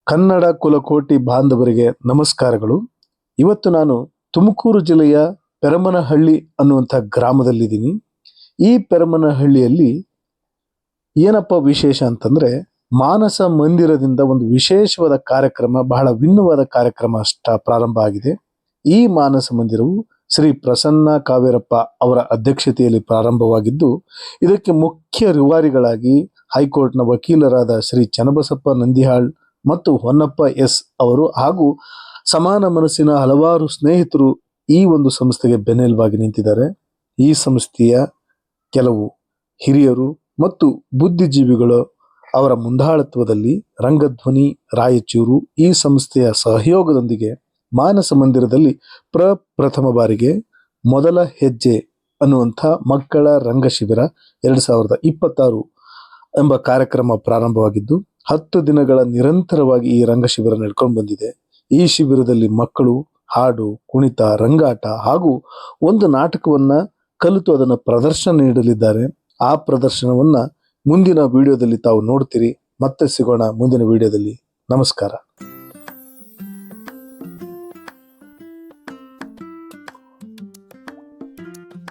ಕನ್ನಡ ಕುಲಕೋಟಿ ಬಾಂಧವರಿಗೆ ನಮಸ್ಕಾರಗಳು. ಇವತ್ತು ನಾನು ತುಮಕೂರು ಜಿಲ್ಲೆಯ ಪೆರಮನಹಳ್ಳಿ ಅನ್ನುವಂಥ ಗ್ರಾಮದಲ್ಲಿದ್ದೀನಿ. ಈ ಪೆರಮನಹಳ್ಳಿಯಲ್ಲಿ ಏನಪ್ಪ ವಿಶೇಷ ಅಂತಂದ್ರೆ, ಮಾನಸ ಮಂದಿರದಿಂದ ಒಂದು ವಿಶೇಷವಾದ ಕಾರ್ಯಕ್ರಮ, ಬಹಳ ಭಿನ್ನವಾದ ಕಾರ್ಯಕ್ರಮ ಪ್ರಾರಂಭ ಆಗಿದೆ. ಈ ಮಾನಸ ಮಂದಿರವು ಶ್ರೀ ಪ್ರಸನ್ನ ಕಾವೇರಪ್ಪ ಅವರ ಅಧ್ಯಕ್ಷತೆಯಲ್ಲಿ ಪ್ರಾರಂಭವಾಗಿದ್ದು, ಇದಕ್ಕೆ ಮುಖ್ಯ ರೂವಾರಿಗಳಾಗಿ ಹೈಕೋರ್ಟ್ನ ವಕೀಲರಾದ ಶ್ರೀ ಚನ್ನಬಸಪ್ಪ ನಂದಿಹಾಳ್ ಮತ್ತು ಹೊನ್ನಪ್ಪ ಎಸ್ ಅವರು ಹಾಗೂ ಸಮಾನ ಮನಸ್ಸಿನ ಹಲವಾರು ಸ್ನೇಹಿತರು ಈ ಒಂದು ಸಂಸ್ಥೆಗೆ ಬೆನ್ನೆಲುಬಾಗಿ ನಿಂತಿದ್ದಾರೆ. ಈ ಸಂಸ್ಥೆಯ ಕೆಲವು ಹಿರಿಯರು ಮತ್ತು ಬುದ್ಧಿಜೀವಿಗಳು ಅವರ ಮುಂದಾಳತ್ವದಲ್ಲಿ ರಂಗಧ್ವನಿ ರಾಯಚೂರು ಈ ಸಂಸ್ಥೆಯ ಸಹಯೋಗದೊಂದಿಗೆ ಮಾನಸ ಮಂದಿರದಲ್ಲಿ ಪ್ರಪ್ರಥಮ ಬಾರಿಗೆ ಮೊದಲ ಹೆಜ್ಜೆ ಅನ್ನುವಂಥ ಮಕ್ಕಳ ರಂಗ ಶಿಬಿರ 2026 ಎಂಬ ಕಾರ್ಯಕ್ರಮ ಪ್ರಾರಂಭವಾಗಿದ್ದು 10 ದಿನಗಳ ನಿರಂತರವಾಗಿ ಈ ರಂಗ ಶಿಬಿರ ನಡ್ಕೊಂಡು ಬಂದಿದೆ. ಈ ಶಿಬಿರದಲ್ಲಿ ಮಕ್ಕಳು ಹಾಡು, ಕುಣಿತ, ರಂಗಾಟ ಹಾಗೂ ಒಂದು ನಾಟಕವನ್ನ ಕಲಿತು ಅದನ್ನು ಪ್ರದರ್ಶನ ನೀಡಲಿದ್ದಾರೆ. ಆ ಪ್ರದರ್ಶನವನ್ನ ಮುಂದಿನ ವಿಡಿಯೋದಲ್ಲಿ ತಾವು ನೋಡ್ತೀರಿ. ಮತ್ತೆ ಸಿಗೋಣ ಮುಂದಿನ ವಿಡಿಯೋದಲ್ಲಿ. ನಮಸ್ಕಾರ.